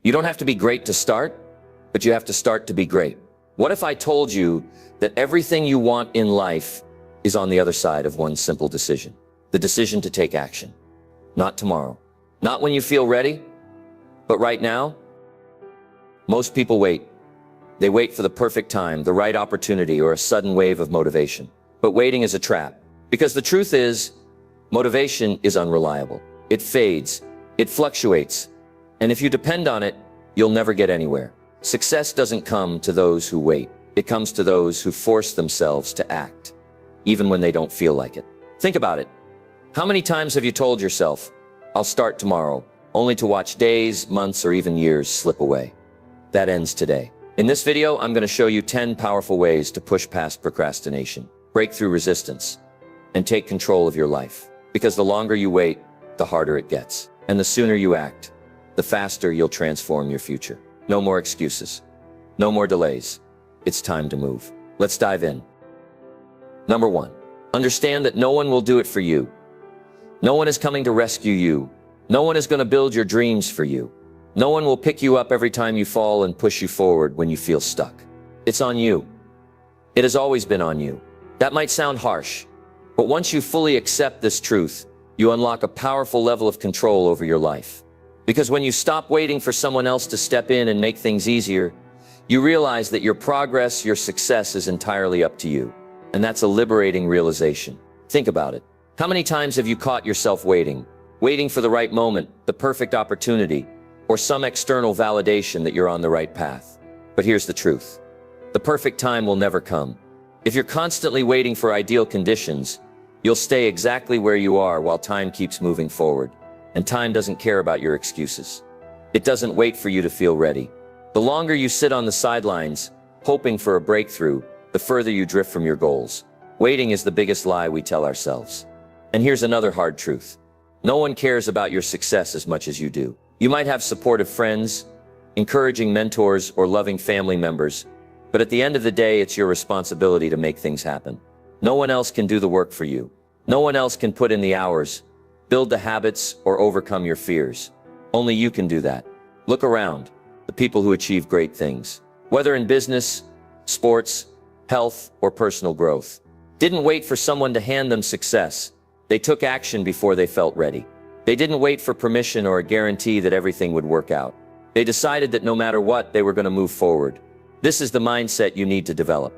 You don't have to be great to start, but you have to start to be great. What if I told you that everything you want in life is on the other side of one simple decision? The decision to take action. Not tomorrow. Not when you feel ready, but right now. Most people wait. They wait for the perfect time, the right opportunity, or a sudden wave of motivation. But waiting is a trap. Because the truth is, motivation is unreliable. It fades. It fluctuates. And if you depend on it, you'll never get anywhere. Success doesn't come to those who wait. It comes to those who force themselves to act, even when they don't feel like it. Think about it. How many times have you told yourself, "I'll start tomorrow," only to watch days, months, or even years slip away? That ends today. In this video, I'm going to show you 10 powerful ways to push past procrastination, break through resistance, and take control of your life. Because the longer you wait, the harder it gets. And the sooner you act, the faster you'll transform your future. No more excuses. No more delays. It's time to move. Let's dive in. Number 1, understand that no one will do it for you. No one is coming to rescue you. No one is going to build your dreams for you. No one will pick you up every time you fall and push you forward when you feel stuck. It's on you. It has always been on you. That might sound harsh, but once you fully accept this truth, you unlock a powerful level of control over your life. Because when you stop waiting for someone else to step in and make things easier, you realize that your progress, your success is entirely up to you. And that's a liberating realization. Think about it. How many times have you caught yourself waiting for the right moment, the perfect opportunity, or some external validation that you're on the right path? But here's the truth. The perfect time will never come. If you're constantly waiting for ideal conditions, you'll stay exactly where you are while time keeps moving forward. And time doesn't care about your excuses. It doesn't wait for you to feel ready. The longer you sit on the sidelines, hoping for a breakthrough, the further you drift from your goals. Waiting is the biggest lie we tell ourselves. And here's another hard truth. No one cares about your success as much as you do. You might have supportive friends, encouraging mentors, or loving family members, but at the end of the day, it's your responsibility to make things happen. No one else can do the work for you. No one else can put in the hours, build the habits, or overcome your fears. Only you can do that. Look around. The people who achieve great things, whether in business, sports, health, or personal growth, didn't wait for someone to hand them success. They took action before they felt ready. They didn't wait for permission or a guarantee that everything would work out. They decided that no matter what, they were going to move forward. This is the mindset you need to develop.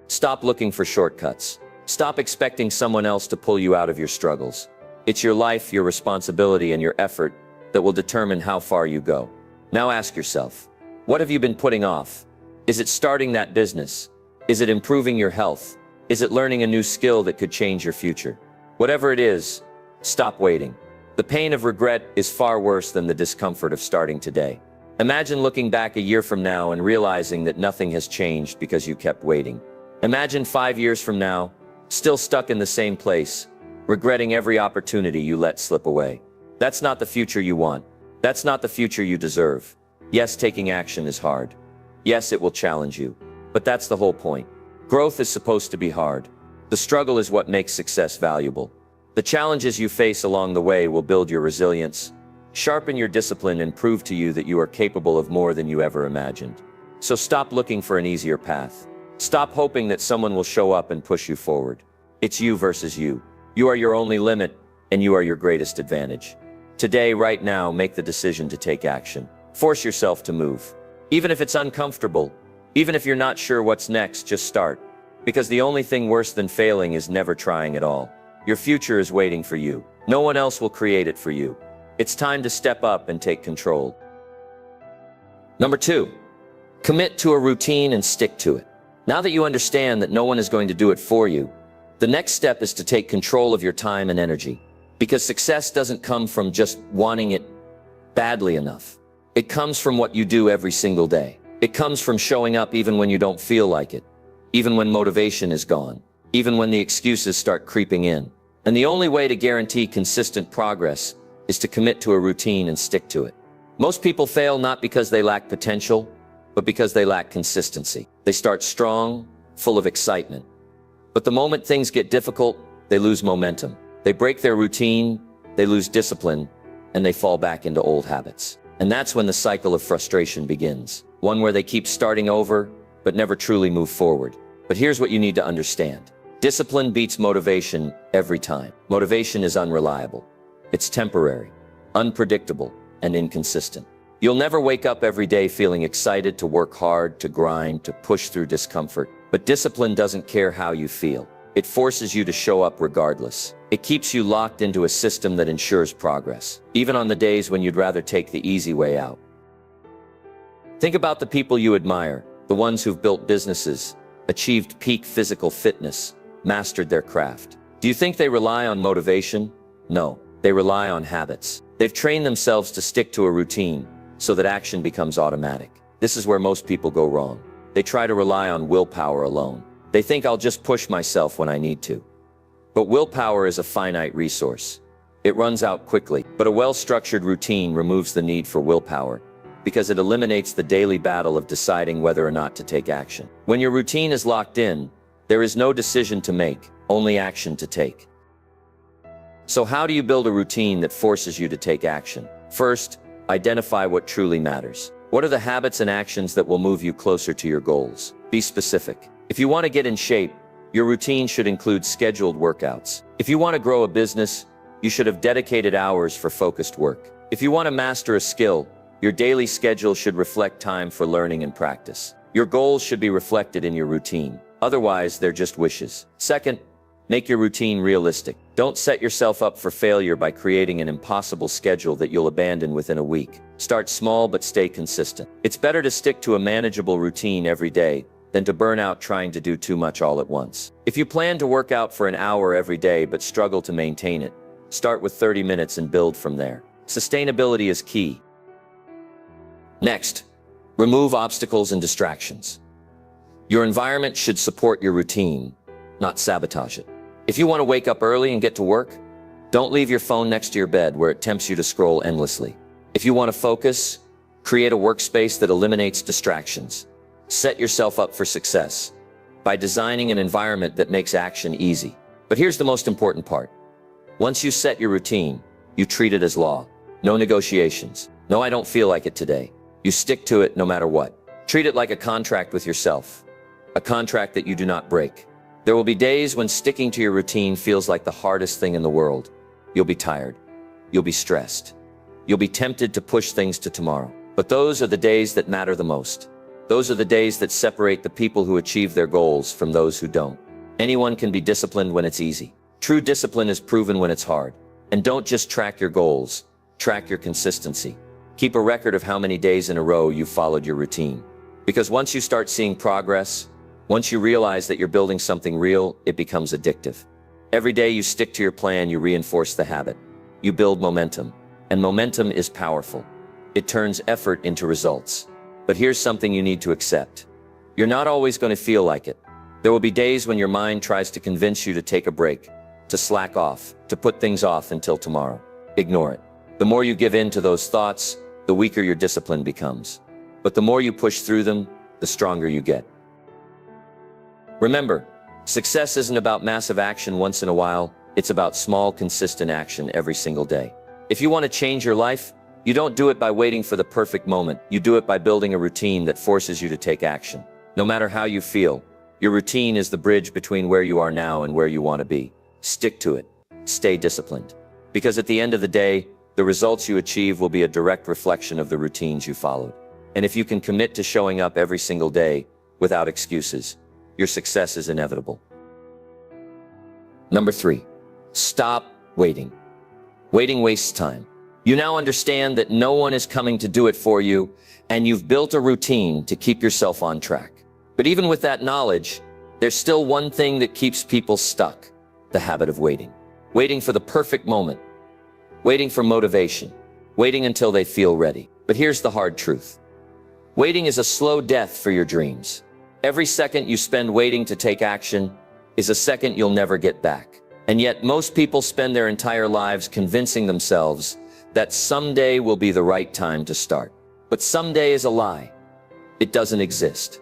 Stop looking for shortcuts. Stop expecting someone else to pull you out of your struggles. It's your life, your responsibility, and your effort that will determine how far you go. Now ask yourself, what have you been putting off? Is it starting that business? Is it improving your health? Is it learning a new skill that could change your future? Whatever it is, stop waiting. The pain of regret is far worse than the discomfort of starting today. Imagine looking back a year from now and realizing that nothing has changed because you kept waiting. Imagine 5 years from now, still stuck in the same place, regretting every opportunity you let slip away. That's not the future you want. That's not the future you deserve. Yes, taking action is hard. Yes, it will challenge you. But that's the whole point. Growth is supposed to be hard. The struggle is what makes success valuable. The challenges you face along the way will build your resilience, sharpen your discipline, and prove to you that you are capable of more than you ever imagined. So stop looking for an easier path. Stop hoping that someone will show up and push you forward. It's you versus you. You are your only limit, and you are your greatest advantage. Today, right now, make the decision to take action. Force yourself to move. Even if it's uncomfortable, even if you're not sure what's next, just start. Because the only thing worse than failing is never trying at all. Your future is waiting for you. No one else will create it for you. It's time to step up and take control. Number 2, commit to a routine and stick to it. Now that you understand that no one is going to do it for you, the next step is to take control of your time and energy. Because success doesn't come from just wanting it badly enough. It comes from what you do every single day. It comes from showing up even when you don't feel like it, even when motivation is gone, even when the excuses start creeping in. And the only way to guarantee consistent progress is to commit to a routine and stick to it. Most people fail not because they lack potential, but because they lack consistency. They start strong, full of excitement. But the moment things get difficult, they lose momentum. They break their routine, they lose discipline, and they fall back into old habits. And that's when the cycle of frustration begins. One where they keep starting over, but never truly move forward. But here's what you need to understand. Discipline beats motivation every time. Motivation is unreliable. It's temporary, unpredictable, and inconsistent. You'll never wake up every day feeling excited to work hard, to grind, to push through discomfort. But discipline doesn't care how you feel. It forces you to show up regardless. It keeps you locked into a system that ensures progress, even on the days when you'd rather take the easy way out. Think about the people you admire, the ones who've built businesses, achieved peak physical fitness, mastered their craft. Do you think they rely on motivation? No, they rely on habits. They've trained themselves to stick to a routine so that action becomes automatic. This is where most people go wrong. They try to rely on willpower alone. They think I'll just push myself when I need to. But willpower is a finite resource. It runs out quickly, but a well-structured routine removes the need for willpower because it eliminates the daily battle of deciding whether or not to take action. When your routine is locked in, there is no decision to make, only action to take. So how do you build a routine that forces you to take action? First, identify what truly matters. What are the habits and actions that will move you closer to your goals? Be specific. If you want to get in shape, your routine should include scheduled workouts. If you want to grow a business, you should have dedicated hours for focused work. If you want to master a skill, your daily schedule should reflect time for learning and practice. Your goals should be reflected in your routine. Otherwise, they're just wishes. Second, make your routine realistic. Don't set yourself up for failure by creating an impossible schedule that you'll abandon within a week. Start small but stay consistent. It's better to stick to a manageable routine every day than to burn out trying to do too much all at once. If you plan to work out for an hour every day but struggle to maintain it, start with 30 minutes and build from there. Sustainability is key. Next, remove obstacles and distractions. Your environment should support your routine, not sabotage it. If you want to wake up early and get to work, don't leave your phone next to your bed where it tempts you to scroll endlessly. If you want to focus, create a workspace that eliminates distractions. Set yourself up for success by designing an environment that makes action easy. But here's the most important part. Once you set your routine, you treat it as law. No negotiations. No, I don't feel like it today. You stick to it no matter what. Treat it like a contract with yourself. A contract that you do not break. There will be days when sticking to your routine feels like the hardest thing in the world. You'll be tired. You'll be stressed. You'll be tempted to push things to tomorrow. But those are the days that matter the most. Those are the days that separate the people who achieve their goals from those who don't. Anyone can be disciplined when it's easy. True discipline is proven when it's hard. And don't just track your goals, track your consistency. Keep a record of how many days in a row you followed your routine. Because once you start seeing progress, once you realize that you're building something real, it becomes addictive. Every day you stick to your plan, you reinforce the habit. You build momentum. And momentum is powerful. It turns effort into results. But here's something you need to accept. You're not always going to feel like it. There will be days when your mind tries to convince you to take a break, to slack off, to put things off until tomorrow. Ignore it. The more you give in to those thoughts, the weaker your discipline becomes. But the more you push through them, the stronger you get. Remember, success isn't about massive action once in a while. It's about small, consistent action every single day. If you want to change your life, you don't do it by waiting for the perfect moment. You do it by building a routine that forces you to take action. No matter how you feel, your routine is the bridge between where you are now and where you want to be. Stick to it. Stay disciplined. Because at the end of the day, the results you achieve will be a direct reflection of the routines you followed. And if you can commit to showing up every single day without excuses, your success is inevitable. Number 3, stop waiting. Waiting wastes time. You now understand that no one is coming to do it for you, and you've built a routine to keep yourself on track. But even with that knowledge, there's still one thing that keeps people stuck: the habit of waiting. Waiting for the perfect moment. Waiting for motivation. Waiting until they feel ready. But here's the hard truth. Waiting is a slow death for your dreams. Every second you spend waiting to take action is a second you'll never get back. And yet most people spend their entire lives convincing themselves that someday will be the right time to start. But someday is a lie. It doesn't exist.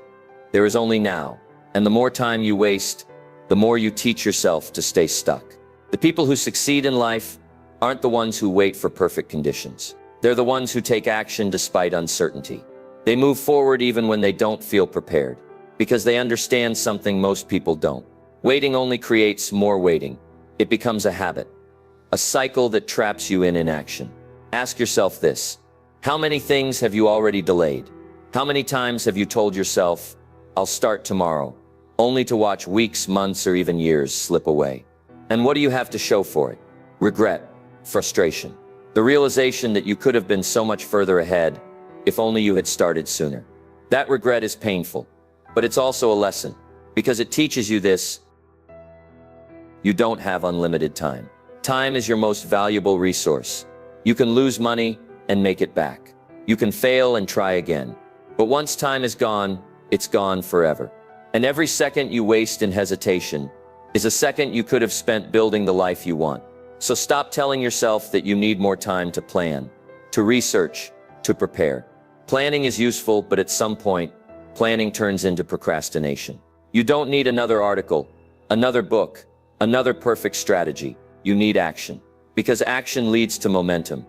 There is only now. And the more time you waste, the more you teach yourself to stay stuck. The people who succeed in life aren't the ones who wait for perfect conditions. They're the ones who take action despite uncertainty. They move forward even when they don't feel prepared, because they understand something most people don't. Waiting only creates more waiting. It becomes a habit, a cycle that traps you in inaction. Ask yourself this: how many things have you already delayed? How many times have you told yourself, "I'll start tomorrow," only to watch weeks, months, or even years slip away? And what do you have to show for it? Regret, frustration, the realization that you could have been so much further ahead if only you had started sooner. That regret is painful, but it's also a lesson, because it teaches you this: you don't have unlimited time. Time is your most valuable resource. You can lose money and make it back. You can fail and try again. But once time is gone, it's gone forever. And every second you waste in hesitation is a second you could have spent building the life you want. So stop telling yourself that you need more time to plan, to research, to prepare. Planning is useful, but at some point, planning turns into procrastination. You don't need another article, another book, another perfect strategy. You need action, because action leads to momentum,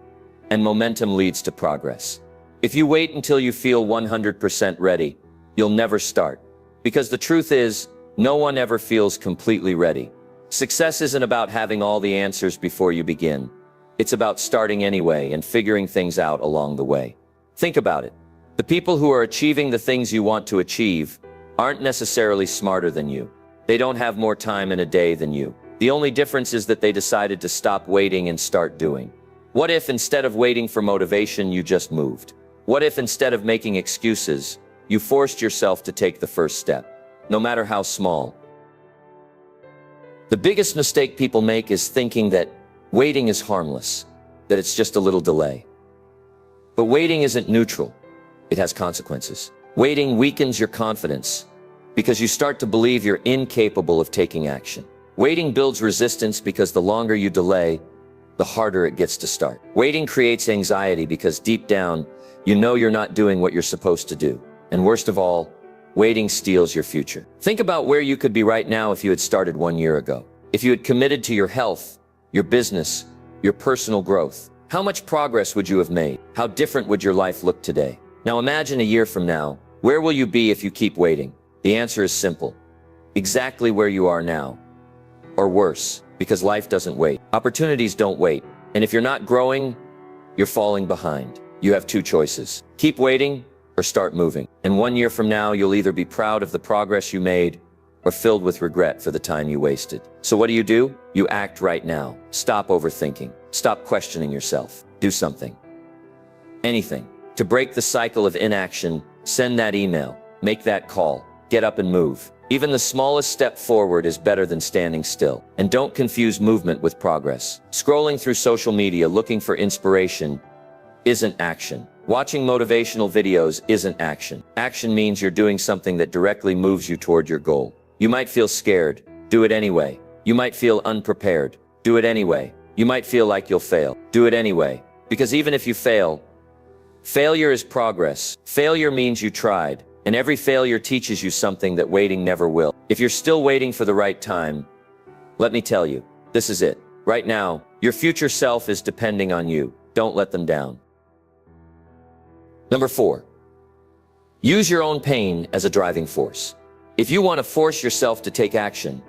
and momentum leads to progress. If you wait until you feel 100% ready, you'll never start, because the truth is, no one ever feels completely ready. Success isn't about having all the answers before you begin. It's about starting anyway and figuring things out along the way. Think about it. The people who are achieving the things you want to achieve aren't necessarily smarter than you. They don't have more time in a day than you. The only difference is that they decided to stop waiting and start doing. What if instead of waiting for motivation, you just moved? What if instead of making excuses, you forced yourself to take the first step, no matter how small? The biggest mistake people make is thinking that waiting is harmless, that it's just a little delay. But waiting isn't neutral. It has consequences. Waiting weakens your confidence because you start to believe you're incapable of taking action. Waiting builds resistance because the longer you delay, the harder it gets to start. Waiting creates anxiety because deep down, you know you're not doing what you're supposed to do. And worst of all, waiting steals your future. Think about where you could be right now if you had started 1 year ago. If you had committed to your health, your business, your personal growth. How much progress would you have made? How different would your life look today? Now imagine a year from now. Where will you be if you keep waiting? The answer is simple. Exactly where you are now. Or worse, because life doesn't wait. Opportunities don't wait. And if you're not growing, you're falling behind. You have two choices. Keep waiting or start moving. And 1 year from now, you'll either be proud of the progress you made or filled with regret for the time you wasted. So what do? You act right now. Stop overthinking. Stop questioning yourself. Do something. Anything. To break the cycle of inaction, send that email. Make that call. Get up and move. Even the smallest step forward is better than standing still. And don't confuse movement with progress. Scrolling through social media looking for inspiration isn't action. Watching motivational videos isn't action. Action means you're doing something that directly moves you toward your goal. You might feel scared. Do it anyway. You might feel unprepared. Do it anyway. You might feel like you'll fail. Do it anyway. Because even if you fail, failure is progress. Failure means you tried. And every failure teaches you something that waiting never will. If you're still waiting for the right time, let me tell you, this is it. Right now, your future self is depending on you. Don't let them down. Number 4, use your own pain as a driving force. If you want to force yourself to take action,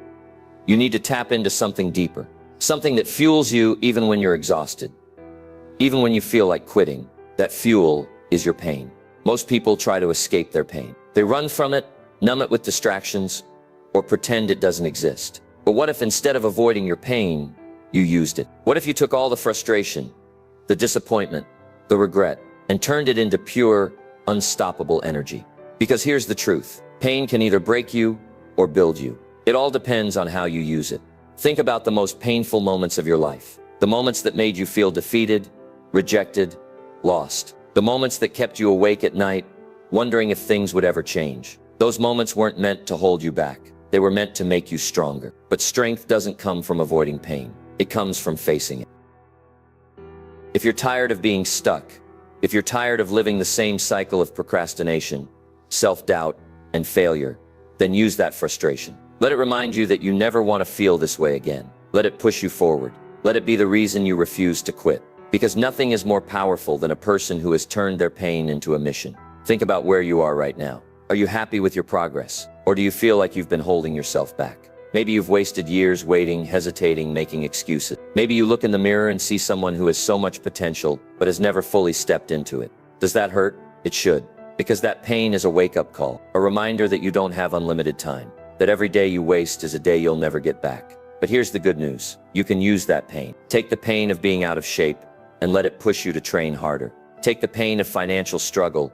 you need to tap into something deeper, something that fuels you even when you're exhausted, even when you feel like quitting. That fuel is your pain. Most people try to escape their pain. They run from it, numb it with distractions, or pretend it doesn't exist. But what if instead of avoiding your pain, you used it? What if you took all the frustration, the disappointment, the regret, and turned it into pure, unstoppable energy? Because here's the truth. Pain can either break you or build you. It all depends on how you use it. Think about the most painful moments of your life. The moments that made you feel defeated, rejected, lost. The moments that kept you awake at night, wondering if things would ever change. Those moments weren't meant to hold you back. They were meant to make you stronger. But strength doesn't come from avoiding pain. It comes from facing it. If you're tired of being stuck, if you're tired of living the same cycle of procrastination, self-doubt, and failure, then use that frustration. Let it remind you that you never want to feel this way again. Let it push you forward. Let it be the reason you refuse to quit. Because nothing is more powerful than a person who has turned their pain into a mission. Think about where you are right now. Are you happy with your progress? Or do you feel like you've been holding yourself back? Maybe you've wasted years waiting, hesitating, making excuses. Maybe you look in the mirror and see someone who has so much potential, but has never fully stepped into it. Does that hurt? It should. Because that pain is a wake-up call, a reminder that you don't have unlimited time, that every day you waste is a day you'll never get back. But here's the good news. You can use that pain. Take the pain of being out of shape and let it push you to train harder. Take the pain of financial struggle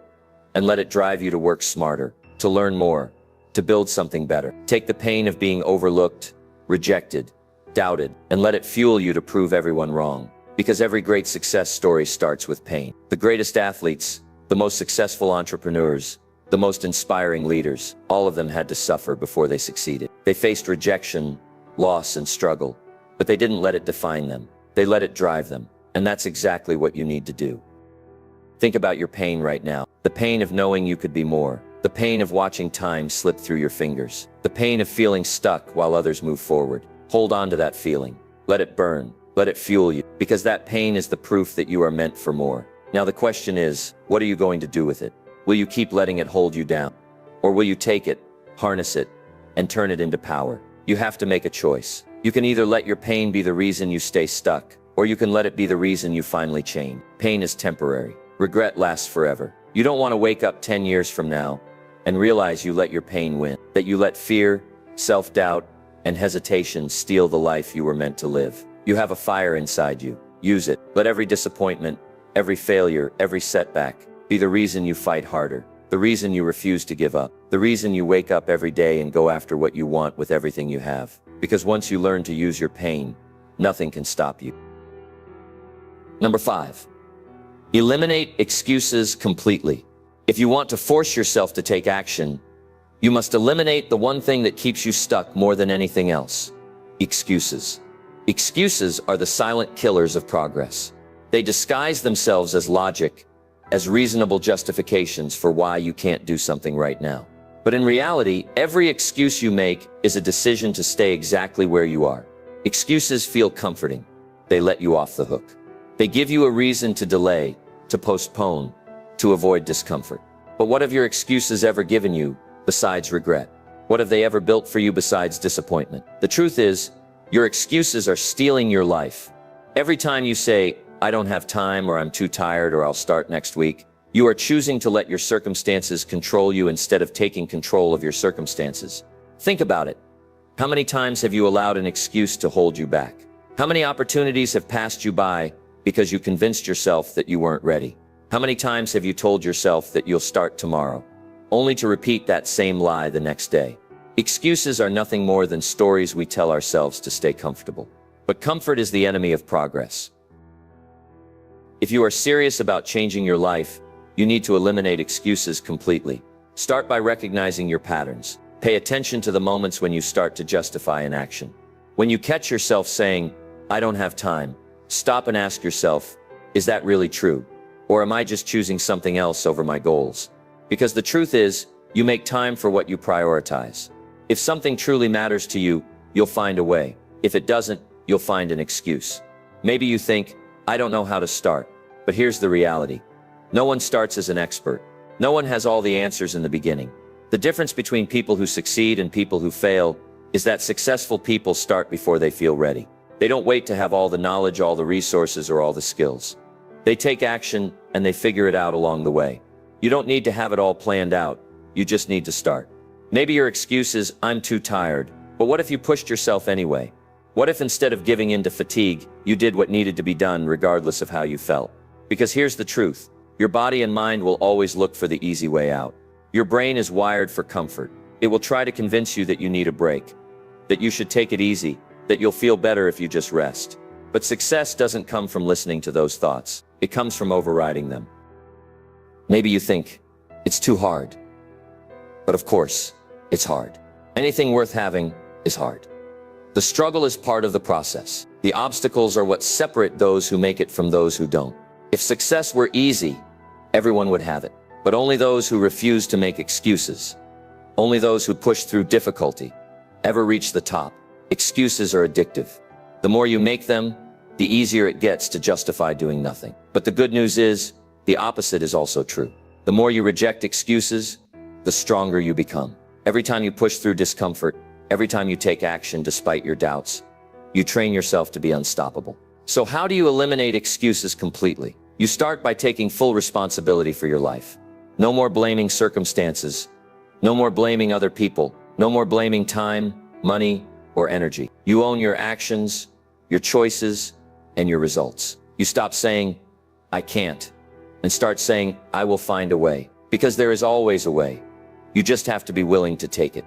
and let it drive you to work smarter, to learn more, to build something better. Take the pain of being overlooked, rejected, doubted, and let it fuel you to prove everyone wrong. Because every great success story starts with pain. The greatest athletes, the most successful entrepreneurs, the most inspiring leaders, all of them had to suffer before they succeeded. They faced rejection, loss, and struggle, but they didn't let it define them. They let it drive them. And that's exactly what you need to do. Think about your pain right now. The pain of knowing you could be more. The pain of watching time slip through your fingers. The pain of feeling stuck while others move forward. Hold on to that feeling. Let it burn. Let it fuel you. Because that pain is the proof that you are meant for more. Now the question is, what are you going to do with it? Will you keep letting it hold you down? Or will you take it, harness it, and turn it into power? You have to make a choice. You can either let your pain be the reason you stay stuck, or you can let it be the reason you finally change. Pain is temporary. Regret lasts forever. You don't want to wake up 10 years from now and realize you let your pain win, that you let fear, self-doubt, and hesitation steal the life you were meant to live. You have a fire inside you. Use it. Let every disappointment, every failure, every setback be the reason you fight harder, the reason you refuse to give up, the reason you wake up every day and go after what you want with everything you have. Because once you learn to use your pain, nothing can stop you. Number 5, eliminate excuses completely. If you want to force yourself to take action, you must eliminate the one thing that keeps you stuck more than anything else: excuses. Excuses are the silent killers of progress. They disguise themselves as logic, as reasonable justifications for why you can't do something right now. But in reality, every excuse you make is a decision to stay exactly where you are. Excuses feel comforting. They let you off the hook. They give you a reason to delay, to postpone, to avoid discomfort. But what have your excuses ever given you besides regret? What have they ever built for you besides disappointment? The truth is, your excuses are stealing your life. Every time you say, "I don't have time," or "I'm too tired," or "I'll start next week," you are choosing to let your circumstances control you instead of taking control of your circumstances. Think about it. How many times have you allowed an excuse to hold you back? How many opportunities have passed you by because you convinced yourself that you weren't ready? How many times have you told yourself that you'll start tomorrow, only to repeat that same lie the next day? Excuses are nothing more than stories we tell ourselves to stay comfortable. But comfort is the enemy of progress. If you are serious about changing your life, you need to eliminate excuses completely. Start by recognizing your patterns. Pay attention to the moments when you start to justify an action. When you catch yourself saying, "I don't have time," stop and ask yourself, is that really true? Or am I just choosing something else over my goals? Because the truth is, you make time for what you prioritize. If something truly matters to you, you'll find a way. If it doesn't, you'll find an excuse. Maybe you think, "I don't know how to start." But here's the reality. No one starts as an expert. No one has all the answers in the beginning. The difference between people who succeed and people who fail is that successful people start before they feel ready. They don't wait to have all the knowledge, all the resources, or all the skills. They take action and they figure it out along the way. You don't need to have it all planned out. You just need to start. Maybe your excuse is, "I'm too tired." But what if you pushed yourself anyway? What if instead of giving in to fatigue, you did what needed to be done regardless of how you felt? Because here's the truth. Your body and mind will always look for the easy way out. Your brain is wired for comfort. It will try to convince you that you need a break, that you should take it easy, that you'll feel better if you just rest. But success doesn't come from listening to those thoughts. It comes from overriding them. Maybe you think, it's too hard. But of course, it's hard. Anything worth having is hard. The struggle is part of the process. The obstacles are what separate those who make it from those who don't. If success were easy, everyone would have it. But only those who refuse to make excuses, only those who push through difficulty, ever reach the top. Excuses are addictive. The more you make them, the easier it gets to justify doing nothing. But the good news is, the opposite is also true. The more you reject excuses, the stronger you become. Every time you push through discomfort, every time you take action despite your doubts, you train yourself to be unstoppable. So how do you eliminate excuses completely? You start by taking full responsibility for your life. No more blaming circumstances. No more blaming other people. No more blaming time, money, or energy. You own your actions, your choices, and your results. You stop saying, I can't, and start saying, I will find a way. Because there is always a way. You just have to be willing to take it.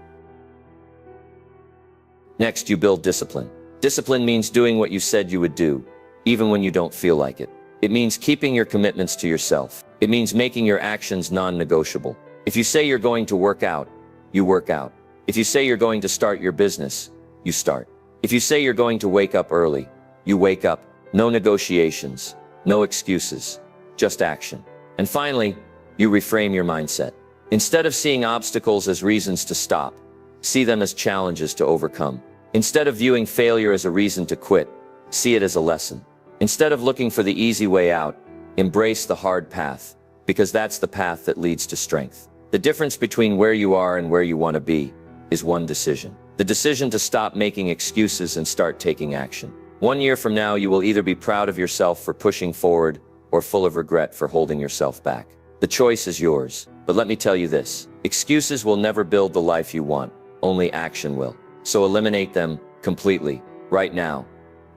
Next, you build discipline. Discipline means doing what you said you would do, even when you don't feel like it. It means keeping your commitments to yourself. It means making your actions non-negotiable. If you say you're going to work out, you work out. If you say you're going to start your business, you start. If you say you're going to wake up early, you wake up. No negotiations, no excuses, just action. And finally, you reframe your mindset. Instead of seeing obstacles as reasons to stop, see them as challenges to overcome. Instead of viewing failure as a reason to quit, see it as a lesson. Instead of looking for the easy way out, embrace the hard path, because that's the path that leads to strength. The difference between where you are and where you want to be is one decision. The decision to stop making excuses and start taking action. 1 year from now, you will either be proud of yourself for pushing forward or full of regret for holding yourself back. The choice is yours. But let me tell you this, excuses will never build the life you want, only action will. So eliminate them completely, right now,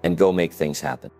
and go make things happen.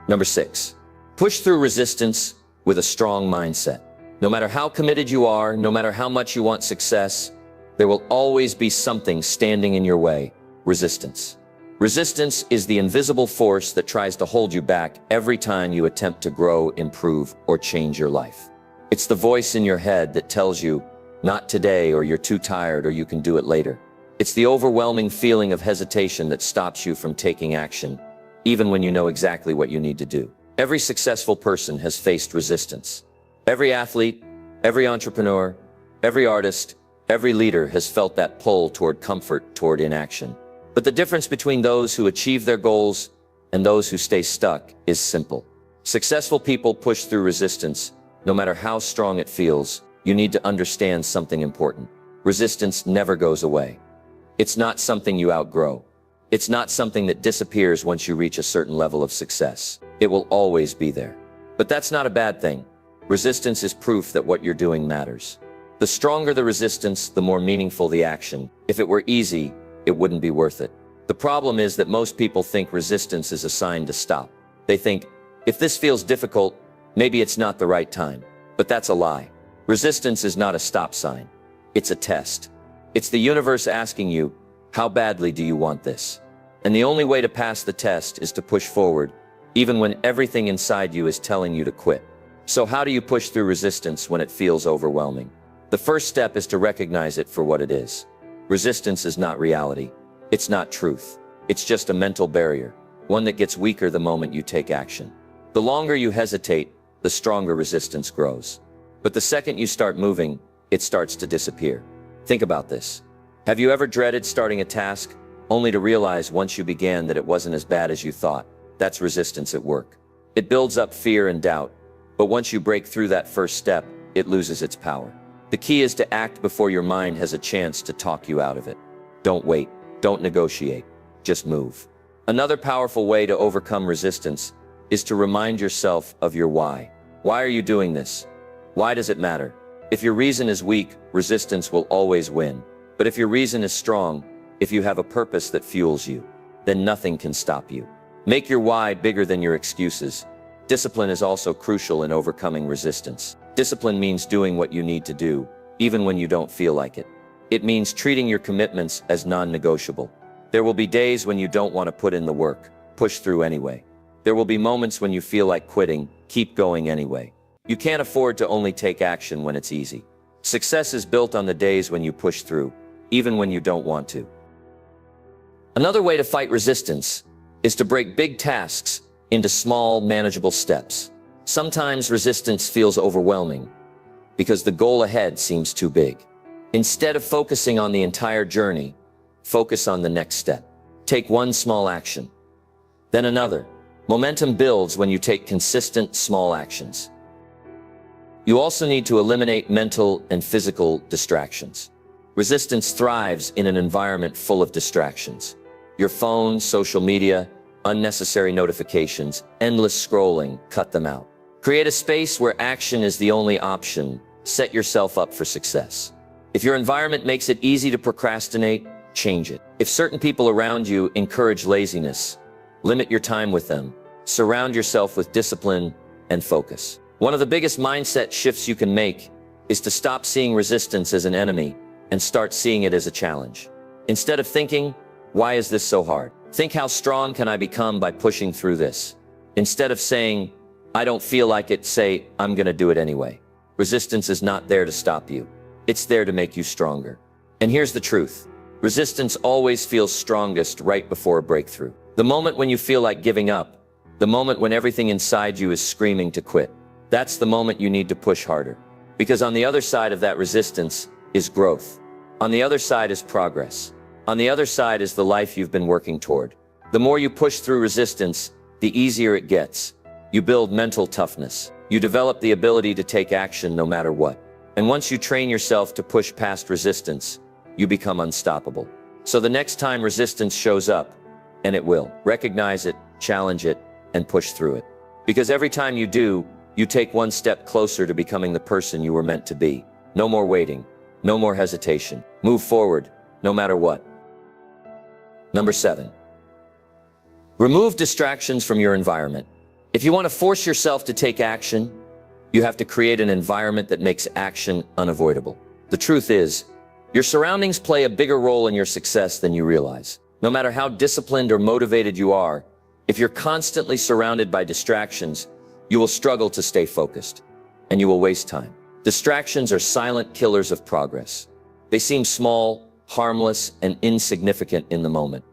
Number 6, push through resistance with a strong mindset. No matter how committed you are, no matter how much you want success, there will always be something standing in your way, resistance. Resistance is the invisible force that tries to hold you back every time you attempt to grow, improve, or change your life. It's the voice in your head that tells you, not today, or you're too tired, or you can do it later. It's the overwhelming feeling of hesitation that stops you from taking action, even when you know exactly what you need to do. Every successful person has faced resistance. Every athlete, every entrepreneur, every artist, every leader has felt that pull toward comfort, toward inaction. But the difference between those who achieve their goals and those who stay stuck is simple. Successful people push through resistance, no matter how strong it feels. You need to understand something important. Resistance never goes away. It's not something you outgrow. It's not something that disappears once you reach a certain level of success. It will always be there. But that's not a bad thing. Resistance is proof that what you're doing matters. The stronger the resistance, the more meaningful the action. If it were easy, it wouldn't be worth it. The problem is that most people think resistance is a sign to stop. They think, if this feels difficult, maybe it's not the right time. But that's a lie. Resistance is not a stop sign. It's a test. It's the universe asking you, how badly do you want this? And the only way to pass the test is to push forward, even when everything inside you is telling you to quit. So how do you push through resistance when it feels overwhelming? The first step is to recognize it for what it is. Resistance is not reality. It's not truth. It's just a mental barrier, one that gets weaker the moment you take action. The longer you hesitate, the stronger resistance grows. But the second you start moving, it starts to disappear. Think about this. Have you ever dreaded starting a task, only to realize once you began that it wasn't as bad as you thought? That's resistance at work. It builds up fear and doubt, but once you break through that first step, it loses its power. The key is to act before your mind has a chance to talk you out of it. Don't wait. Don't negotiate. Just move. Another powerful way to overcome resistance is to remind yourself of your why. Why are you doing this? Why does it matter? If your reason is weak, resistance will always win. But if your reason is strong, if you have a purpose that fuels you, then nothing can stop you. Make your why bigger than your excuses. Discipline is also crucial in overcoming resistance. Discipline means doing what you need to do, even when you don't feel like it. It means treating your commitments as non-negotiable. There will be days when you don't want to put in the work, push through anyway. There will be moments when you feel like quitting, keep going anyway. You can't afford to only take action when it's easy. Success is built on the days when you push through, even when you don't want to. Another way to fight resistance is to break big tasks into small, manageable steps. Sometimes resistance feels overwhelming because the goal ahead seems too big. Instead of focusing on the entire journey, focus on the next step. Take one small action. then another. Momentum builds when you take consistent, small actions. You also need to eliminate mental and physical distractions. Resistance thrives in an environment full of distractions. Your phone, social media, unnecessary notifications, endless scrolling, cut them out. Create a space where action is the only option. Set yourself up for success. If your environment makes it easy to procrastinate, change it. If certain people around you encourage laziness, limit your time with them. Surround yourself with discipline and focus. One of the biggest mindset shifts you can make is to stop seeing resistance as an enemy and start seeing it as a challenge. Instead of thinking, why is this so hard? Think, how strong can I become by pushing through this? Instead of saying, I don't feel like it, say, I'm gonna do it anyway. Resistance is not there to stop you. It's there to make you stronger. And here's the truth. Resistance always feels strongest right before a breakthrough. The moment when you feel like giving up, the moment when everything inside you is screaming to quit, that's the moment you need to push harder. Because on the other side of that resistance is growth. On the other side is progress. On the other side is the life you've been working toward. The more you push through resistance, the easier it gets. You build mental toughness. You develop the ability to take action no matter what. And once you train yourself to push past resistance, you become unstoppable. So the next time resistance shows up, and it will, recognize it, challenge it, and push through it. Because every time you do, you take one step closer to becoming the person you were meant to be. No more waiting. No more hesitation. Move forward, no matter what. Number 7. Remove distractions from your environment. If you want to force yourself to take action, you have to create an environment that makes action unavoidable. The truth is, your surroundings play a bigger role in your success than you realize. No matter how disciplined or motivated you are, if you're constantly surrounded by distractions, you will struggle to stay focused, and you will waste time. Distractions are silent killers of progress. They seem small, harmless, and insignificant in the moment,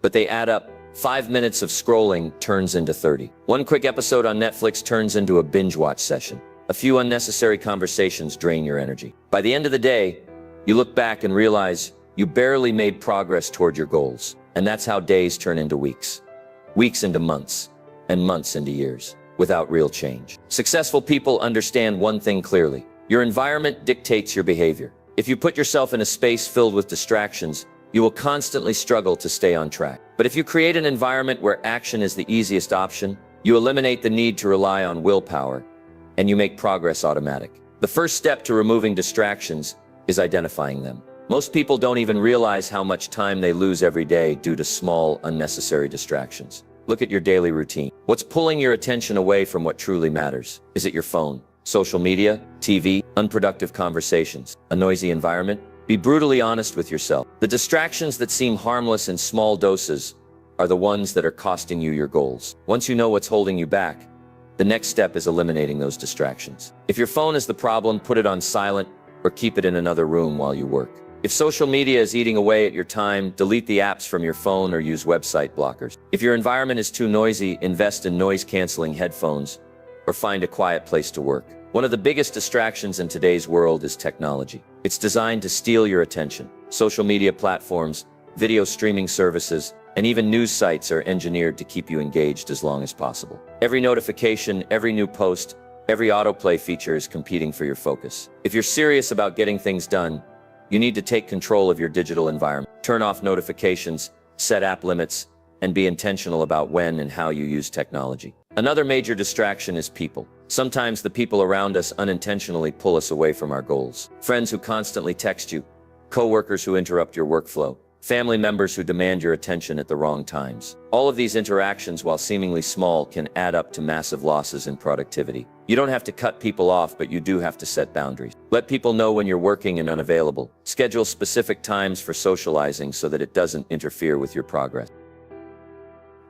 but they add up. 5 minutes of scrolling turns into 30. One quick episode on Netflix turns into a binge watch session. A few unnecessary conversations drain your energy. By the end of the day, you look back and realize you barely made progress toward your goals. And that's how days turn into weeks. Weeks into months, and months into years, without real change. Successful people understand one thing clearly. Your environment dictates your behavior. If you put yourself in a space filled with distractions, you will constantly struggle to stay on track. But if you create an environment where action is the easiest option, you eliminate the need to rely on willpower, and you make progress automatic. The first step to removing distractions is identifying them. Most people don't even realize how much time they lose every day due to small, unnecessary distractions. Look at your daily routine. What's pulling your attention away from what truly matters? Is it your phone, social media, TV, unproductive conversations, a noisy environment? Be brutally honest with yourself. The distractions that seem harmless in small doses are the ones that are costing you your goals. Once you know what's holding you back, the next step is eliminating those distractions. If your phone is the problem, put it on silent or keep it in another room while you work. If social media is eating away at your time, delete the apps from your phone or use website blockers. If your environment is too noisy, invest in noise-canceling headphones or find a quiet place to work. One of the biggest distractions in today's world is technology. It's designed to steal your attention. Social media platforms, video streaming services, and even news sites are engineered to keep you engaged as long as possible. Every notification, every new post, every autoplay feature is competing for your focus. If you're serious about getting things done, you need to take control of your digital environment. Turn off notifications, set app limits, and be intentional about when and how you use technology. Another major distraction is people. Sometimes the people around us unintentionally pull us away from our goals. Friends who constantly text you, coworkers who interrupt your workflow, family members who demand your attention at the wrong times. All of these interactions, while seemingly small, can add up to massive losses in productivity. You don't have to cut people off, but you do have to set boundaries. Let people know when you're working and unavailable. Schedule specific times for socializing so that it doesn't interfere with your progress.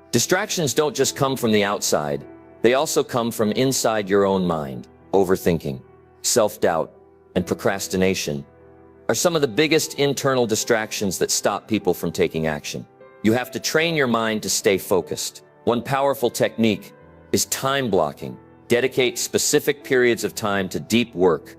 Distractions don't just come from the outside, they also come from inside your own mind. Overthinking, self-doubt, and procrastination are some of the biggest internal distractions that stop people from taking action. You have to train your mind to stay focused. One powerful technique is time blocking. Dedicate specific periods of time to deep work,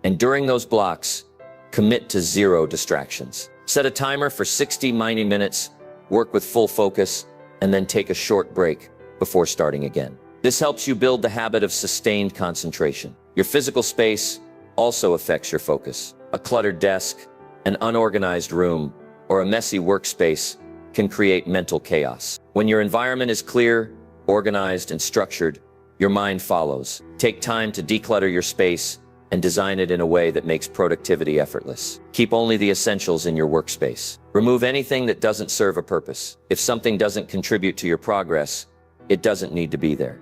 and during those blocks, commit to 0 distractions. Set a timer for 60-90 minutes, work with full focus, and then take a short break before starting again. This helps you build the habit of sustained concentration. Your physical space also affects your focus. A cluttered desk, an unorganized room, or a messy workspace can create mental chaos. When your environment is clear, organized, and structured, your mind follows. Take time to declutter your space and design it in a way that makes productivity effortless. Keep only the essentials in your workspace. Remove anything that doesn't serve a purpose. If something doesn't contribute to your progress, it doesn't need to be there.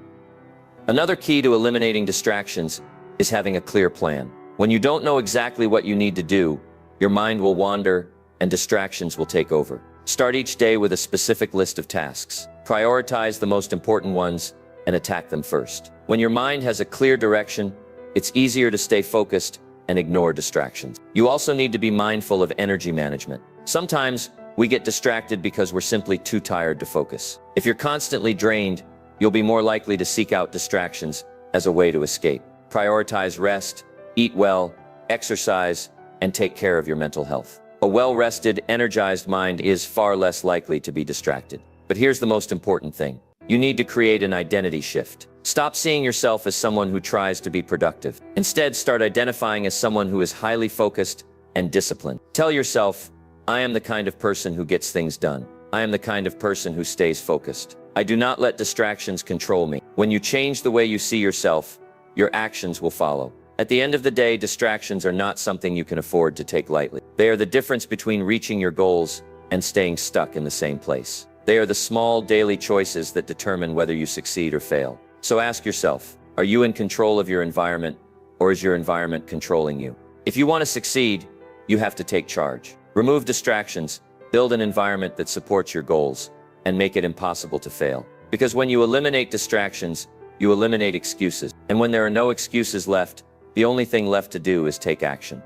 Another key to eliminating distractions is having a clear plan. When you don't know exactly what you need to do, your mind will wander and distractions will take over. Start each day with a specific list of tasks. Prioritize the most important ones and attack them first. When your mind has a clear direction, it's easier to stay focused and ignore distractions. You also need to be mindful of energy management. Sometimes we get distracted because we're simply too tired to focus. If you're constantly drained, you'll be more likely to seek out distractions as a way to escape. Prioritize rest, eat well, exercise, and take care of your mental health. A well-rested, energized mind is far less likely to be distracted. But here's the most important thing. You need to create an identity shift. Stop seeing yourself as someone who tries to be productive. Instead, start identifying as someone who is highly focused and disciplined. Tell yourself, I am the kind of person who gets things done. I am the kind of person who stays focused. I do not let distractions control me. When you change the way you see yourself, your actions will follow. At the end of the day, distractions are not something you can afford to take lightly. They are the difference between reaching your goals and staying stuck in the same place. They are the small daily choices that determine whether you succeed or fail. So ask yourself, are you in control of your environment, or is your environment controlling you? If you want to succeed, you have to take charge. Remove distractions, build an environment that supports your goals, and make it impossible to fail. Because when you eliminate distractions, you eliminate excuses. And when there are no excuses left, the only thing left to do is take action.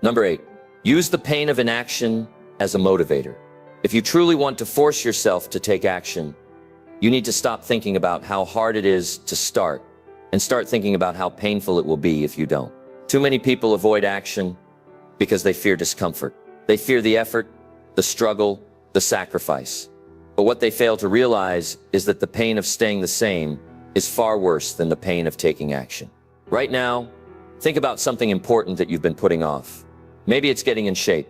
Number 8, use the pain of inaction as a motivator. If you truly want to force yourself to take action, you need to stop thinking about how hard it is to start and start thinking about how painful it will be if you don't. Too many people avoid action because they fear discomfort. They fear the effort, the struggle, the sacrifice. But what they fail to realize is that the pain of staying the same is far worse than the pain of taking action. Right now, think about something important that you've been putting off. Maybe it's getting in shape.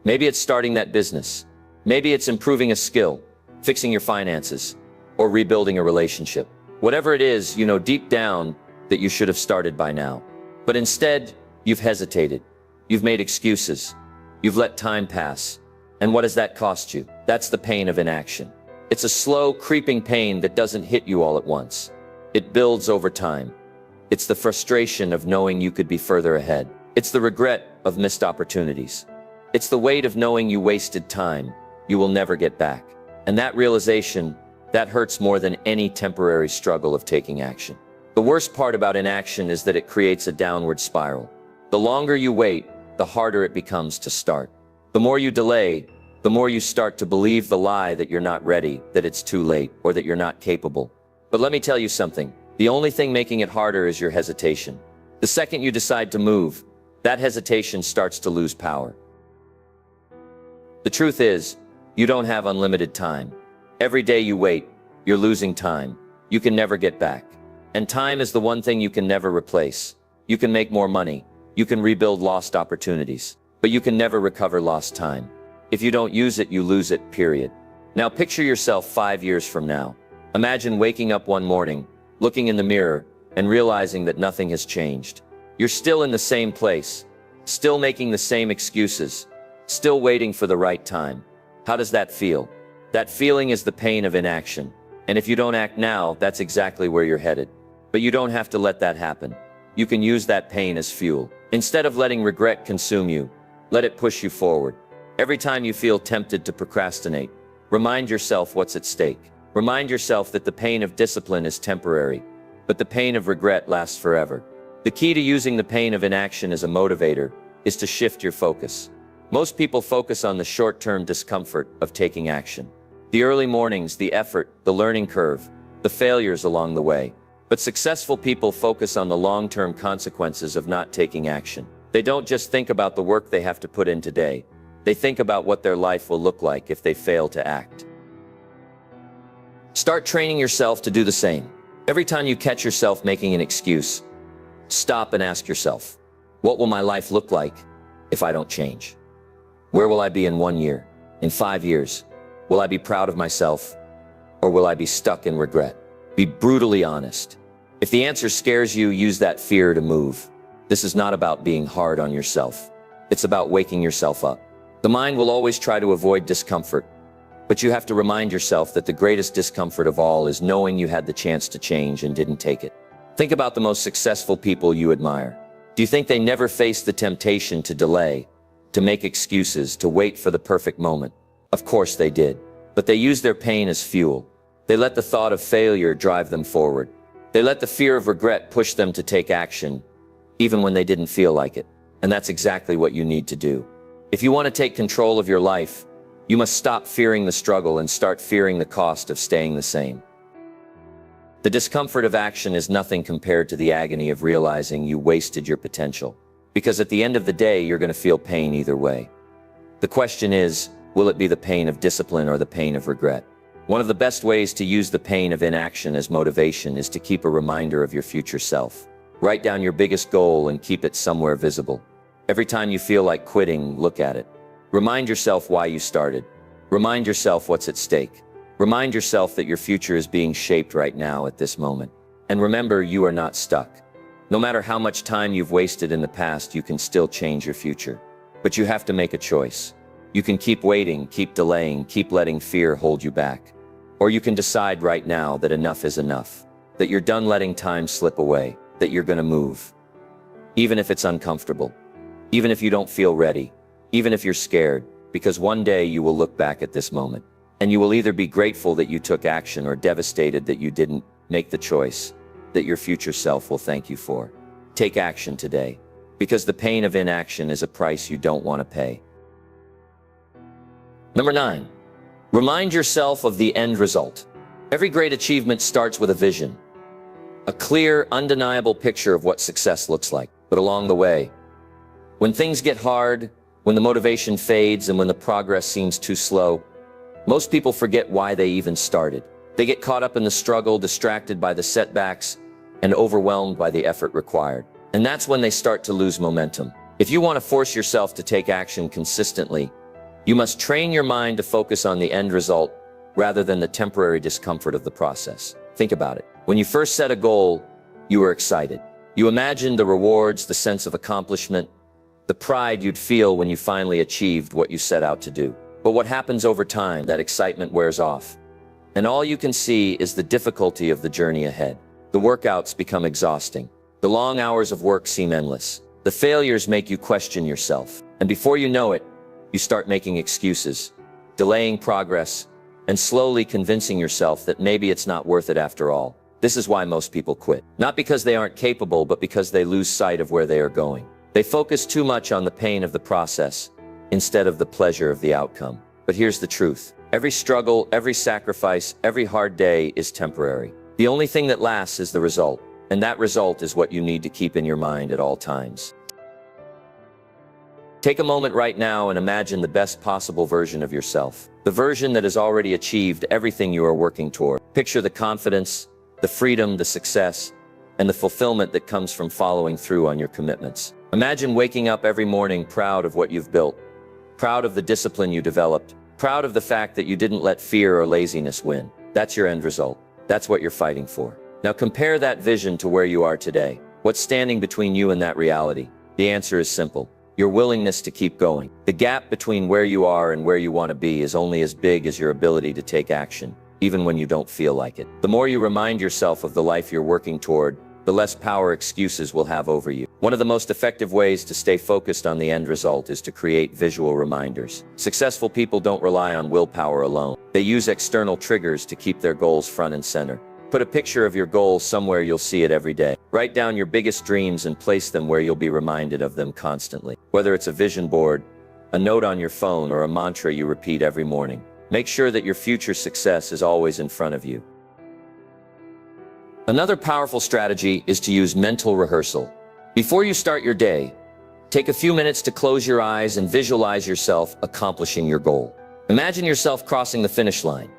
Maybe it's starting that business. Maybe it's improving a skill, fixing your finances, or rebuilding a relationship. Whatever it is, you know deep down that you should have started by now. But instead, you've hesitated. You've made excuses. You've let time pass. And what does that cost you? That's the pain of inaction. It's a slow, creeping pain that doesn't hit you all at once. It builds over time. It's the frustration of knowing you could be further ahead. It's the regret of missed opportunities. It's the weight of knowing you wasted time you will never get back. And that realization, that hurts more than any temporary struggle of taking action. The worst part about inaction is that it creates a downward spiral. The longer you wait, the harder it becomes to start. The more you delay, the more you start to believe the lie that you're not ready, that it's too late, or that you're not capable. But let me tell you something. The only thing making it harder is your hesitation. The second you decide to move, that hesitation starts to lose power. The truth is, you don't have unlimited time. Every day you wait, you're losing time. You can never get back. And time is the one thing you can never replace. You can make more money. You can rebuild lost opportunities. But you can never recover lost time. If you don't use it, you lose it, period. Now picture yourself 5 years from now. Imagine waking up one morning, looking in the mirror, and realizing that nothing has changed. You're still in the same place, still making the same excuses, still waiting for the right time. How does that feel? That feeling is the pain of inaction. And if you don't act now, that's exactly where you're headed. But you don't have to let that happen. You can use that pain as fuel. Instead of letting regret consume you, let it push you forward. Every time you feel tempted to procrastinate, remind yourself what's at stake. Remind yourself that the pain of discipline is temporary, but the pain of regret lasts forever. The key to using the pain of inaction as a motivator is to shift your focus. Most people focus on the short-term discomfort of taking action. The early mornings, the effort, the learning curve, the failures along the way. But successful people focus on the long-term consequences of not taking action. They don't just think about the work they have to put in today. They think about what their life will look like if they fail to act. Start training yourself to do the same. Every time you catch yourself making an excuse, stop and ask yourself, what will my life look like if I don't change? Where will I be in 1 year? In 5 years? Will I be proud of myself? Or will I be stuck in regret? Be brutally honest. If the answer scares you, use that fear to move. This is not about being hard on yourself. It's about waking yourself up. The mind will always try to avoid discomfort, but you have to remind yourself that the greatest discomfort of all is knowing you had the chance to change and didn't take it. Think about the most successful people you admire. Do you think they never faced the temptation to delay, to make excuses, to wait for the perfect moment? Of course they did, but they used their pain as fuel. They let the thought of failure drive them forward. They let the fear of regret push them to take action, even when they didn't feel like it. And that's exactly what you need to do. If you want to take control of your life, you must stop fearing the struggle and start fearing the cost of staying the same. The discomfort of action is nothing compared to the agony of realizing you wasted your potential. Because at the end of the day, you're going to feel pain either way. The question is, will it be the pain of discipline or the pain of regret? One of the best ways to use the pain of inaction as motivation is to keep a reminder of your future self. Write down your biggest goal and keep it somewhere visible. Every time you feel like quitting, look at it. Remind yourself why you started. Remind yourself what's at stake. Remind yourself that your future is being shaped right now at this moment. And remember, you are not stuck. No matter how much time you've wasted in the past, you can still change your future. But you have to make a choice. You can keep waiting, keep delaying, keep letting fear hold you back. Or you can decide right now that enough is enough, that you're done letting time slip away, that you're going to move. Even if it's uncomfortable, even if you don't feel ready, even if you're scared, because one day you will look back at this moment, and you will either be grateful that you took action or devastated that you didn't make the choice that your future self will thank you for. Take action today, because the pain of inaction is a price you don't want to pay. Number 9, remind yourself of the end result. Every great achievement starts with a vision, a clear, undeniable picture of what success looks like. But along the way, when things get hard, when the motivation fades, and when the progress seems too slow, most people forget why they even started. They get caught up in the struggle, distracted by the setbacks, and overwhelmed by the effort required. And that's when they start to lose momentum. If you want to force yourself to take action consistently, you must train your mind to focus on the end result rather than the temporary discomfort of the process. Think about it. When you first set a goal, you were excited. You imagined the rewards, the sense of accomplishment, the pride you'd feel when you finally achieved what you set out to do. But what happens over time? That excitement wears off, and all you can see is the difficulty of the journey ahead. The workouts become exhausting. The long hours of work seem endless. The failures make you question yourself. And before you know it, you start making excuses, delaying progress, and slowly convincing yourself that maybe it's not worth it after all. This is why most people quit. Not because they aren't capable, but because they lose sight of where they are going. They focus too much on the pain of the process instead of the pleasure of the outcome. But here's the truth. Every struggle, every sacrifice, every hard day is temporary. The only thing that lasts is the result, and that result is what you need to keep in your mind at all times. Take a moment right now and imagine the best possible version of yourself. The version that has already achieved everything you are working toward. Picture the confidence, the freedom, the success, and the fulfillment that comes from following through on your commitments. Imagine waking up every morning proud of what you've built, proud of the discipline you developed, proud of the fact that you didn't let fear or laziness win. That's your end result. That's what you're fighting for. Now compare that vision to where you are today. What's standing between you and that reality? The answer is simple. Your willingness to keep going. The gap between where you are and where you want to be is only as big as your ability to take action, even when you don't feel like it. The more you remind yourself of the life you're working toward, the less power excuses will have over you. One of the most effective ways to stay focused on the end result is to create visual reminders. Successful people don't rely on willpower alone. They use external triggers to keep their goals front and center. Put a picture of your goal somewhere you'll see it every day. Write down your biggest dreams and place them where you'll be reminded of them constantly. Whether it's a vision board, a note on your phone, or a mantra you repeat every morning. Make sure that your future success is always in front of you. Another powerful strategy is to use mental rehearsal. Before you start your day, take a few minutes to close your eyes and visualize yourself accomplishing your goal. Imagine yourself crossing the finish line,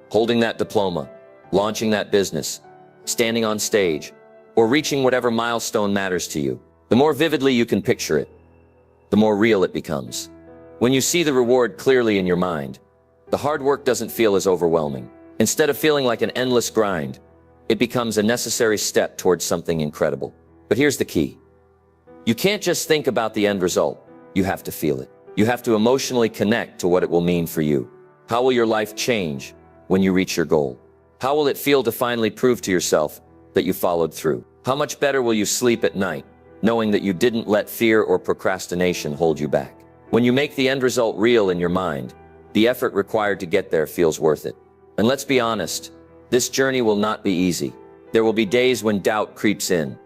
holding that diploma, launching that business, standing on stage, or reaching whatever milestone matters to you. The more vividly you can picture it, the more real it becomes. When you see the reward clearly in your mind, the hard work doesn't feel as overwhelming. Instead of feeling like an endless grind, it becomes a necessary step towards something incredible. But here's the key. You can't just think about the end result. You have to feel it. You have to emotionally connect to what it will mean for you. How will your life change when you reach your goal? How will it feel to finally prove to yourself that you followed through? How much better will you sleep at night, knowing that you didn't let fear or procrastination hold you back? When you make the end result real in your mind, the effort required to get there feels worth it. And let's be honest, this journey will not be easy. There will be days when doubt creeps in,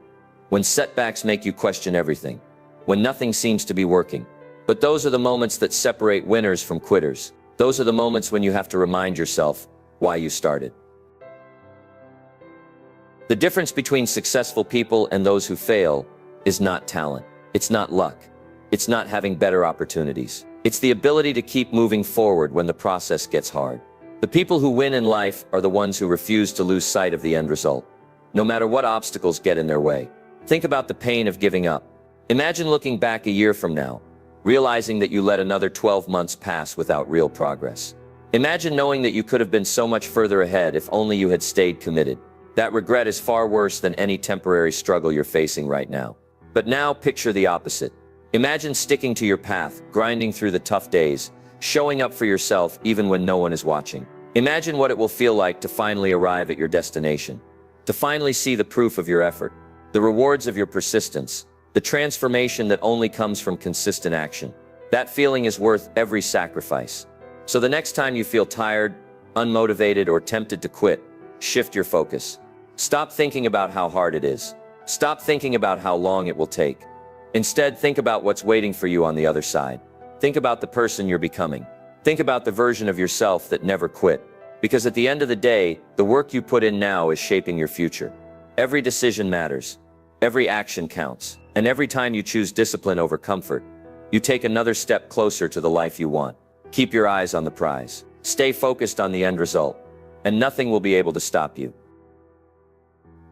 when setbacks make you question everything, when nothing seems to be working. But those are the moments that separate winners from quitters. Those are the moments when you have to remind yourself why you started. The difference between successful people and those who fail is not talent. It's not luck. It's not having better opportunities. It's the ability to keep moving forward when the process gets hard. The people who win in life are the ones who refuse to lose sight of the end result, no matter what obstacles get in their way. Think about the pain of giving up. Imagine looking back a year from now, realizing that you let another 12 months pass without real progress. Imagine knowing that you could have been so much further ahead if only you had stayed committed. That regret is far worse than any temporary struggle you're facing right now. But now picture the opposite. Imagine sticking to your path, grinding through the tough days, showing up for yourself even when no one is watching. Imagine what it will feel like to finally arrive at your destination, to finally see the proof of your effort, the rewards of your persistence, the transformation that only comes from consistent action. That feeling is worth every sacrifice. So the next time you feel tired, unmotivated, or tempted to quit, shift your focus. Stop thinking about how hard it is. Stop thinking about how long it will take. Instead, think about what's waiting for you on the other side. Think about the person you're becoming. Think about the version of yourself that never quit. Because at the end of the day, the work you put in now is shaping your future. Every decision matters. Every action counts. And every time you choose discipline over comfort, you take another step closer to the life you want. Keep your eyes on the prize. Stay focused on the end result, and nothing will be able to stop you.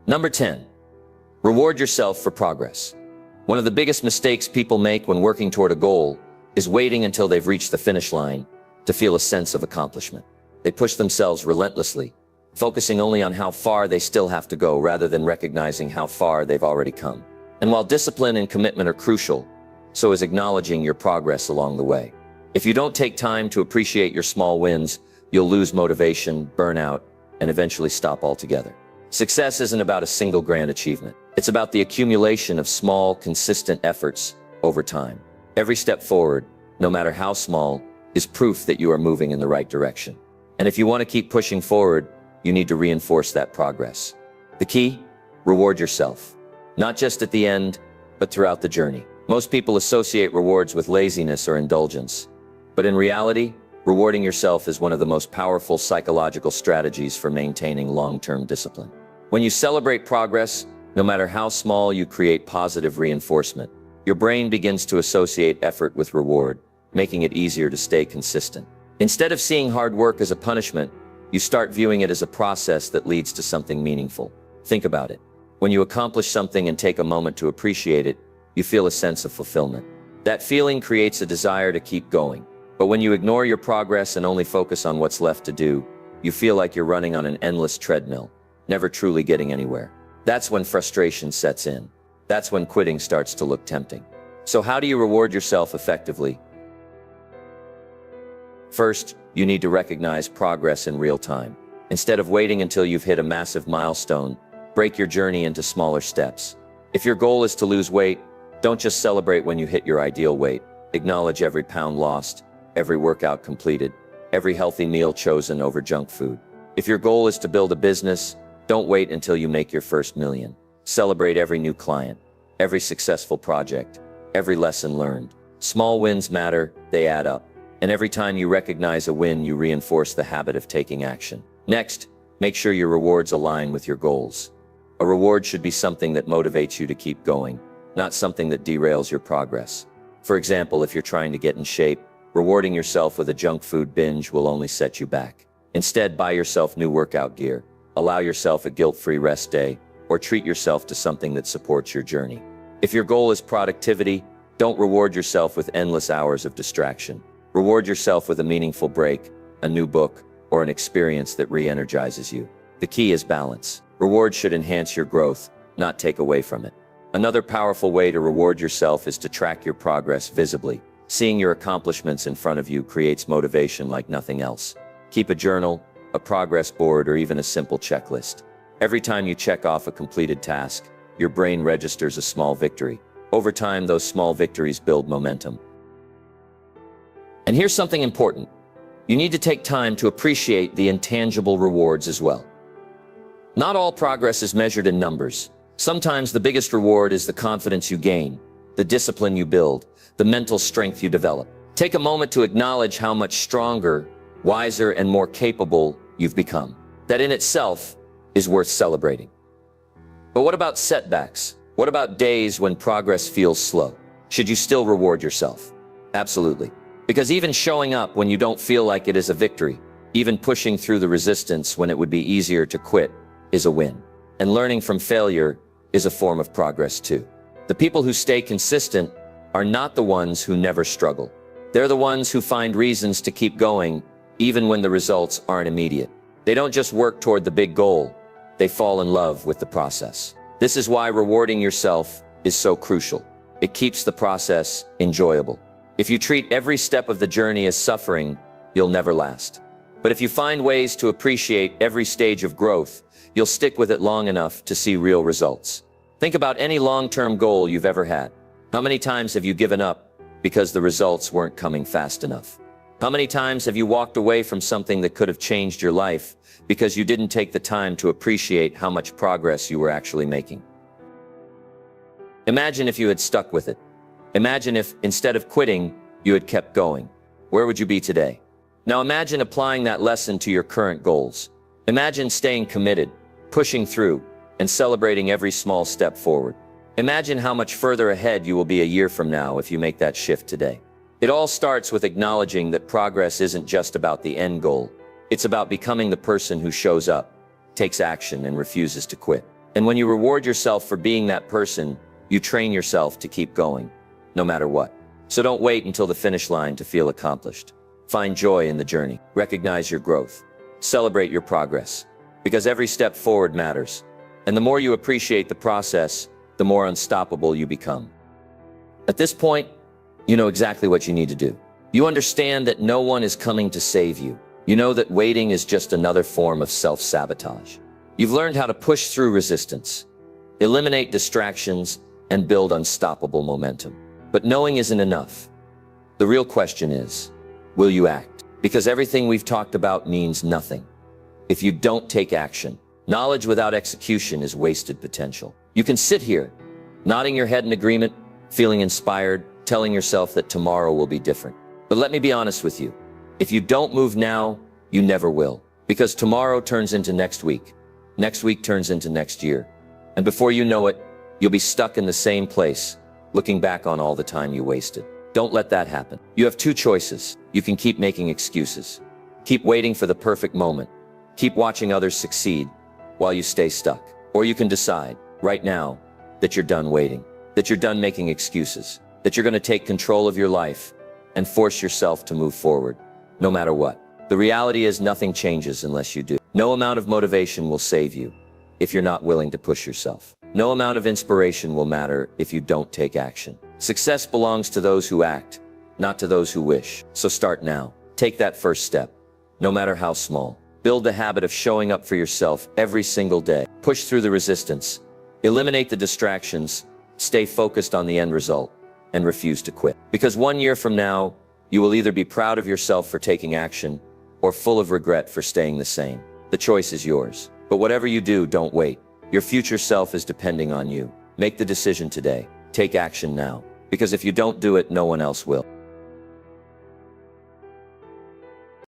Number 10, reward yourself for progress. One of the biggest mistakes people make when working toward a goal is waiting until they've reached the finish line to feel a sense of accomplishment. They push themselves relentlessly, focusing only on how far they still have to go rather than recognizing how far they've already come. And while discipline and commitment are crucial, so is acknowledging your progress along the way. If you don't take time to appreciate your small wins, you'll lose motivation, burn out, and eventually stop altogether. Success isn't about a single grand achievement. It's about the accumulation of small, consistent efforts over time. Every step forward, no matter how small, is proof that you are moving in the right direction. And if you want to keep pushing forward, you need to reinforce that progress. The key? Reward yourself. Not just at the end, but throughout the journey. Most people associate rewards with laziness or indulgence. But in reality, rewarding yourself is one of the most powerful psychological strategies for maintaining long-term discipline. When you celebrate progress, no matter how small, you create positive reinforcement. Your brain begins to associate effort with reward, making it easier to stay consistent. Instead of seeing hard work as a punishment, you start viewing it as a process that leads to something meaningful. Think about it. When you accomplish something and take a moment to appreciate it, you feel a sense of fulfillment. That feeling creates a desire to keep going. But when you ignore your progress and only focus on what's left to do, you feel like you're running on an endless treadmill, never truly getting anywhere. That's when frustration sets in. That's when quitting starts to look tempting. So how do you reward yourself effectively? First, you need to recognize progress in real time. Instead of waiting until you've hit a massive milestone, break your journey into smaller steps. If your goal is to lose weight, don't just celebrate when you hit your ideal weight. Acknowledge every pound lost, every workout completed, every healthy meal chosen over junk food. If your goal is to build a business, don't wait until you make your first million. Celebrate every new client, every successful project, every lesson learned. Small wins matter, they add up. And every time you recognize a win, you reinforce the habit of taking action. Next, make sure your rewards align with your goals. A reward should be something that motivates you to keep going, not something that derails your progress. For example, if you're trying to get in shape, rewarding yourself with a junk food binge will only set you back. Instead, buy yourself new workout gear, allow yourself a guilt-free rest day, or treat yourself to something that supports your journey. If your goal is productivity, don't reward yourself with endless hours of distraction. Reward yourself with a meaningful break, a new book, or an experience that re-energizes you. The key is balance. Reward should enhance your growth, not take away from it. Another powerful way to reward yourself is to track your progress visibly. Seeing your accomplishments in front of you creates motivation like nothing else. Keep a journal, a progress board, or even a simple checklist. Every time you check off a completed task, your brain registers a small victory. Over time, those small victories build momentum. And here's something important. You need to take time to appreciate the intangible rewards as well. Not all progress is measured in numbers. Sometimes the biggest reward is the confidence you gain, the discipline you build, the mental strength you develop. Take a moment to acknowledge how much stronger, wiser, and more capable you've become. That in itself is worth celebrating. But what about setbacks? What about days when progress feels slow? Should you still reward yourself? Absolutely. Because even showing up when you don't feel like it is a victory, even pushing through the resistance when it would be easier to quit, is a win. And learning from failure is a form of progress too. The people who stay consistent are not the ones who never struggle. They're the ones who find reasons to keep going, even when the results aren't immediate. They don't just work toward the big goal, they fall in love with the process. This is why rewarding yourself is so crucial. It keeps the process enjoyable. If you treat every step of the journey as suffering, you'll never last. But if you find ways to appreciate every stage of growth, you'll stick with it long enough to see real results. Think about any long-term goal you've ever had. How many times have you given up because the results weren't coming fast enough? How many times have you walked away from something that could have changed your life because you didn't take the time to appreciate how much progress you were actually making? Imagine if you had stuck with it. Imagine if, instead of quitting, you had kept going. Where would you be today? Now imagine applying that lesson to your current goals. Imagine staying committed, pushing through, and celebrating every small step forward. Imagine how much further ahead you will be a year from now if you make that shift today. It all starts with acknowledging that progress isn't just about the end goal. It's about becoming the person who shows up, takes action, and refuses to quit. And when you reward yourself for being that person, you train yourself to keep going, no matter what. So don't wait until the finish line to feel accomplished. Find joy in the journey. Recognize your growth. Celebrate your progress. Because every step forward matters. And the more you appreciate the process, the more unstoppable you become. At this point, you know exactly what you need to do. You understand that no one is coming to save you. You know that waiting is just another form of self-sabotage. You've learned how to push through resistance, eliminate distractions, and build unstoppable momentum. But knowing isn't enough. The real question is, will you act? Because everything we've talked about means nothing if you don't take action. Knowledge without execution is wasted potential. You can sit here, nodding your head in agreement, feeling inspired, telling yourself that tomorrow will be different. But let me be honest with you. If you don't move now, you never will. Because tomorrow turns into next week turns into next year. And before you know it, you'll be stuck in the same place, looking back on all the time you wasted. Don't let that happen. You have two choices. You can keep making excuses. Keep waiting for the perfect moment. Keep watching others succeed while you stay stuck. Or you can decide, right now, that you're done waiting, that you're done making excuses, that you're going to take control of your life and force yourself to move forward, no matter what. The reality is nothing changes unless you do. No amount of motivation will save you if you're not willing to push yourself. No amount of inspiration will matter if you don't take action. Success belongs to those who act, not to those who wish. So start now. Take that first step, no matter how small. Build the habit of showing up for yourself every single day. Push through the resistance. Eliminate the distractions. Stay focused on the end result and refuse to quit. Because 1 year from now, you will either be proud of yourself for taking action or full of regret for staying the same. The choice is yours. But whatever you do, don't wait. Your future self is depending on you. Make the decision today. Take action now. Because if you don't do it, no one else will.